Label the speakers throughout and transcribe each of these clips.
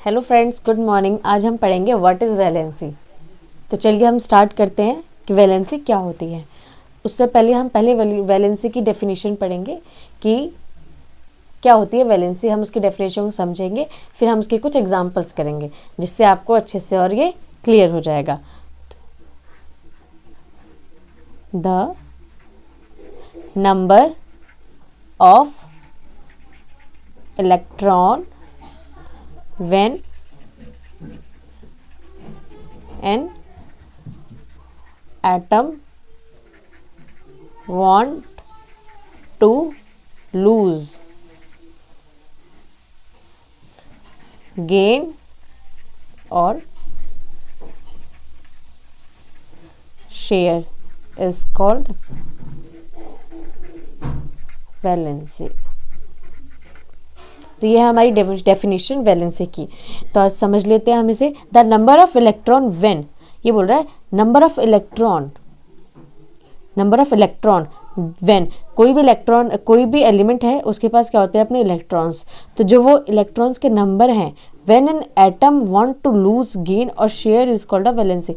Speaker 1: Hello friends, good morning. आज हम पढ़ेंगे व्हाट इज़ वैलेंसी। तो चलिए हम स्टार्ट करते हैं कि वैलेंसी क्या होती है। उससे पहले हम वैलेंसी की डेफिनेशन पढ़ेंगे कि क्या होती है वैलेंसी। हम उसकी डेफिनेशन को समझेंगे, फिर हम उसके कुछ एग्जांपल्स करेंगे जिससे आपको अच्छे से और ये क्लियर हो जाएगा। The number of electron when an atom want to lose, gain or share is called valency। तो ये है हमारी डेफिनेशन वैलेंसी की। तो आज समझ लेते हैं हम इसे। The number of electron when, ये बोल रहा है नंबर ऑफ इलेक्ट्रॉन व्हेन कोई भी एलिमेंट है उसके पास क्या होते हैं अपने इलेक्ट्रॉन्स। तो जो वो इलेक्ट्रॉन्स के नंबर हैं, when an atom want to lose, gain और share is called a valency.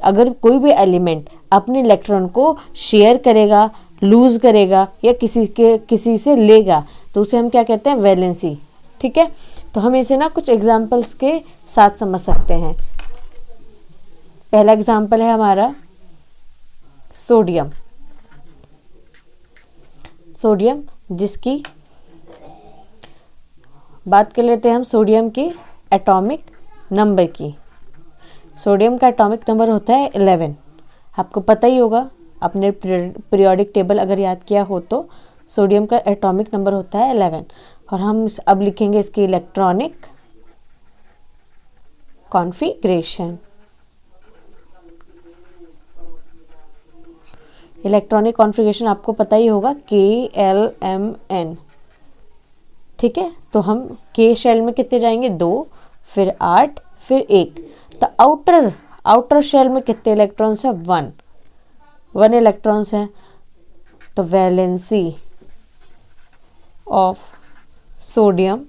Speaker 1: अगर कोई भी एलिमेंट अपने इलेक्ट्रॉन को शेयर करेगा, लूज करेगा या किसी से लेगा तो उसे हम क्या कहते हैं, वैलेंसी। ठीक है, तो हम इसे ना कुछ एग्जांपल्स के साथ समझ सकते हैं। पहला एग्जांपल है हमारा सोडियम। जिसकी बात कर लेते हैं हम सोडियम के एटॉमिक नंबर की। सोडियम का एटॉमिक नंबर होता है 11। आपको पता ही होगा, अपने पीरियोडिक टेबल अगर याद किया हो तो सोडियम का एटॉमिक नंबर होता है 11। और हम अब लिखेंगे इसकी इलेक्ट्रॉनिक कॉन्फ़िगरेशन। इलेक्ट्रॉनिक कॉन्फ़िगरेशन आपको पता ही होगा, KLMN। ठीक है, तो हम के शेल में कितने जाएंगे, 2, फिर 8, फिर 1। तो आउटर शेल में कितने इलेक्ट्रॉन्स है, 1 इलेक्ट्रॉन्स है। तो वैलेंसी ऑफ सोडियम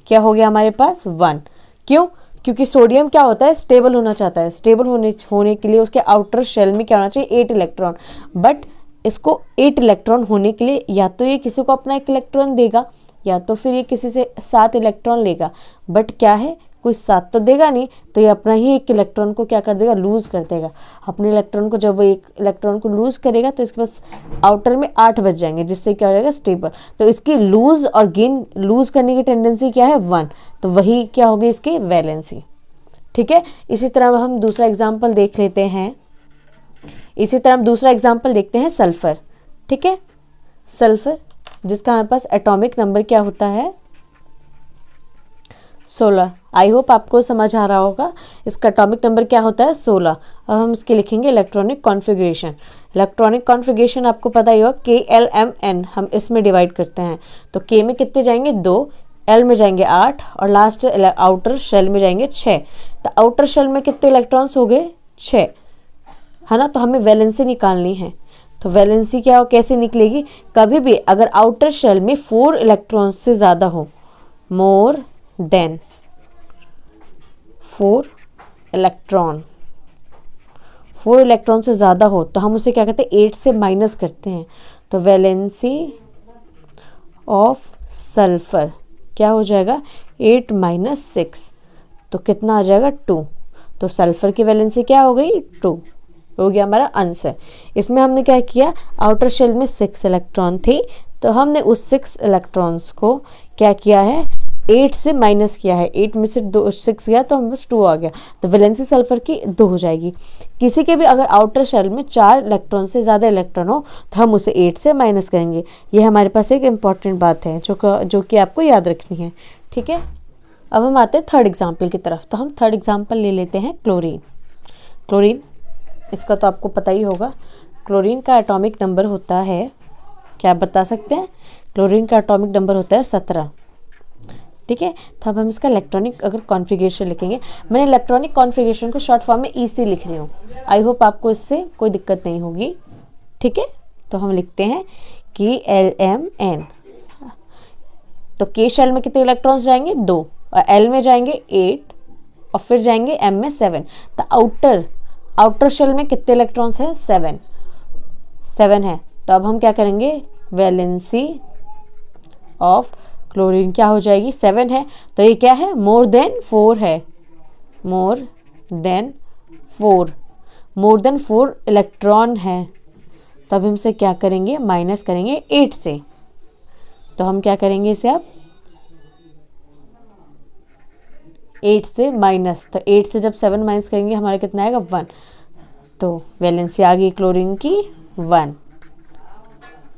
Speaker 1: क्या हो गया हमारे पास, 1। क्यों? क्योंकि सोडियम क्या होता है, स्टेबल होना चाहता है। स्टेबल होने के लिए उसके आउटर शेल में क्या होना चाहिए, 8 इलेक्ट्रॉन। बट इसको 8 इलेक्ट्रॉन होने के लिए या तो ये किसी को अपना 1 इलेक्ट्रॉन देगा या तो फिर ये किसी से 7 इलेक्ट्रॉन लेगा। बट क्या है, कोई 7 तो देगा नहीं, तो ये अपना ही 1 इलेक्ट्रॉन को क्या कर देगा, लूज कर देगा। अपने इलेक्ट्रॉन को जब वो 1 इलेक्ट्रॉन को लूज करेगा तो इसके पास आउटर में 8 बच जाएंगे, जिससे क्या हो जाएगा, स्टेबल। तो इसकी लूज और गेन, लूज करने की टेंडेंसी क्या है, 1। तो वही क्या होगी इसकी वैलेंसी। ठीक है, इसी तरह हम दूसरा एग्जाम्पल देख लेते हैं। देखते हैं सल्फर। ठीक है, सल्फर जिसका हमारे पास एटॉमिक नंबर क्या होता है, 16। आई होप आपको समझ आ रहा होगा। इसका एटॉमिक नंबर क्या होता है, 16। अब हम इसके लिखेंगे इलेक्ट्रॉनिक कॉन्फ़िगरेशन। इलेक्ट्रॉनिक कॉन्फ़िगरेशन आपको पता ही होगा, KLMN हम इसमें डिवाइड करते हैं। तो K में कितने जाएंगे, 2, L में जाएंगे 8 और लास्ट आउटर शेल में जाएंगे 6। तो आउटर शेल में कितने इलेक्ट्रॉन्स हो गए, 6, है ना। तो हमें वैलेंसी निकालनी है। तो वैलेंसी क्या हो, कैसे निकलेगी, कभी भी अगर आउटर शेल में 4 इलेक्ट्रॉन्स से ज़्यादा हो, मोर देन 4 इलेक्ट्रॉन से ज़्यादा हो तो हम उसे क्या कहते हैं, 8 से माइनस करते हैं। तो वैलेंसी ऑफ सल्फर क्या हो जाएगा, 8 - 6। तो कितना आ जाएगा, 2। तो सल्फर की वैलेंसी क्या हो गई, 2 हो गया हमारा आंसर। इसमें हमने क्या किया, आउटर शेल में 6 इलेक्ट्रॉन थे तो हमने उस 6 इलेक्ट्रॉन्स को क्या किया है, 8 से माइनस किया है। 8 में से 6 गया तो हम बस 2 आ गया। तो वैलेंसी सल्फर की 2 हो जाएगी। किसी के भी अगर आउटर शेल में 4 इलेक्ट्रॉन से ज़्यादा इलेक्ट्रॉन हो तो हम उसे 8 से माइनस करेंगे। ये हमारे पास एक इम्पॉर्टेंट बात है जो कि आपको याद रखनी है। ठीक है, अब हम आते हैं थर्ड एग्जाम्पल की तरफ। तो हम थर्ड एग्जाम्पल ले लेते हैं क्लोरीन। इसका तो आपको पता ही होगा। क्लोरीन का एटॉमिक नंबर होता है, क्या आप बता सकते हैं, क्लोरीन का एटॉमिक नंबर होता है 17। ठीक है, तो अब हम इसका इलेक्ट्रॉनिक अगर कॉन्फ़िगरेशन लिखेंगे, मैंने इलेक्ट्रॉनिक कॉन्फ़िगरेशन को शॉर्ट फॉर्म में EC लिख रही हूँ। आई होप आपको इससे कोई दिक्कत नहीं होगी। ठीक है, तो हम लिखते हैं कि LMN। तो K शेल में कितने इलेक्ट्रॉन्स जाएंगे, 2। और L में जाएंगे 8 और फिर जाएंगे M में 7। तो आउटर शेल में कितने इलेक्ट्रॉन्स हैं? 7 है। तो अब हम क्या करेंगे, वैलेंसी ऑफ क्लोरीन क्या हो जाएगी? 7 है, तो ये क्या है? मोर देन 4 है, मोर देन 4 इलेक्ट्रॉन है। तो अब हम इसे क्या करेंगे? माइनस करेंगे 8 से। तो हम क्या करेंगे इसे अब? 8 से माइनस, तो 8 से जब 7 माइनस करेंगे हमारा कितना आएगा? 1। तो वैलेंसी आ गई क्लोरीन की 1।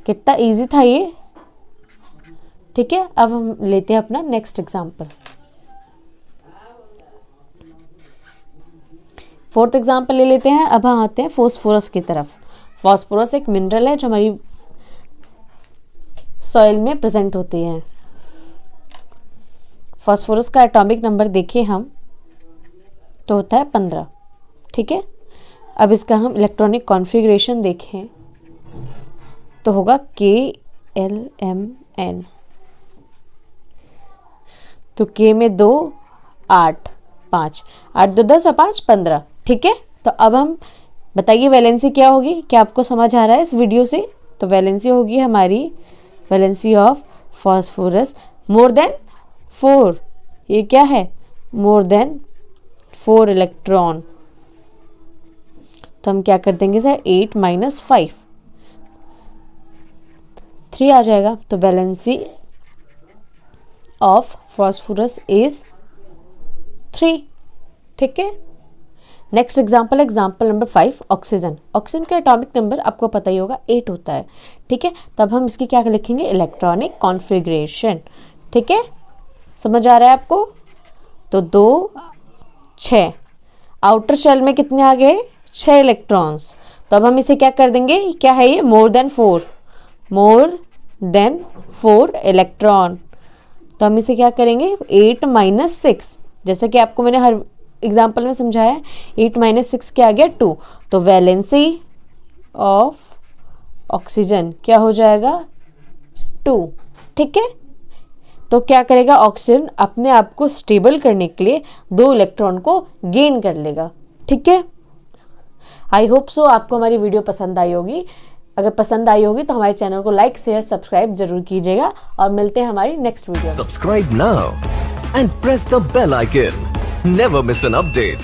Speaker 1: कितना इजी था ये, ठीक है। अब हम लेते हैं अपना नेक्स्ट एग्जाम्पल। 4th एग्जाम्पल ले लेते हैं। अब हम आते हैं फॉस्फोरस की तरफ। फॉस्फोरस एक मिनरल है जो हमारी सॉइल में प्रेजेंट होती है। फॉस्फोरस का एटॉमिक नंबर देखें हम तो होता है 15, ठीक है। अब इसका हम इलेक्ट्रॉनिक कॉन्फ़िगरेशन देखें तो होगा KLMN। तो K में 2 8 5 8 2 10 और 5 15, ठीक है। तो अब हम बताइए वैलेंसी क्या होगी? क्या आपको समझ आ रहा है इस वीडियो से? तो वैलेंसी होगी हमारी, valency of phosphorus more than 4। ये क्या है? More than 4 electron. तो हम क्या कर देंगे सर? 8 - 5 3 आ जाएगा। तो वैलेंसी ऑफ फॉस्फोरस इज 3, ठीक है। Next example number 5, oxygen. Oxygen का एटॉमिक नंबर आपको पता ही होगा 8 होता है, ठीक है। तब हम इसकी क्या लिखेंगे? इलेक्ट्रॉनिक कॉन्फ़िगरेशन, ठीक है। समझ आ रहा है आपको? तो 2 6 आउटर शेल में कितने आ गए? 6 इलेक्ट्रॉन्स। तो अब हम इसे क्या कर देंगे? क्या है ये? More than 4 electron. तो हम इसे क्या करेंगे? 8 - 6, जैसे कि आपको मैंने हर एग्जाम्पल में समझाया। 8 - 6 क्या आ गया? 2। तो वैलेंसी ऑफ ऑक्सीजन क्या हो जाएगा? 2, ठीक है। तो क्या करेगा ऑक्सीजन? अपने आप को स्टेबल करने के लिए 2 इलेक्ट्रॉन को गेन कर लेगा, ठीक है। आई होप सो आपको हमारी वीडियो पसंद आई होगी। अगर पसंद आई होगी तो हमारे चैनल को लाइक शेयर सब्सक्राइब जरूर कीजिएगा और मिलते हैं हमारी नेक्स्ट वीडियो में।
Speaker 2: Subscribe now and press the bell icon, never miss an update.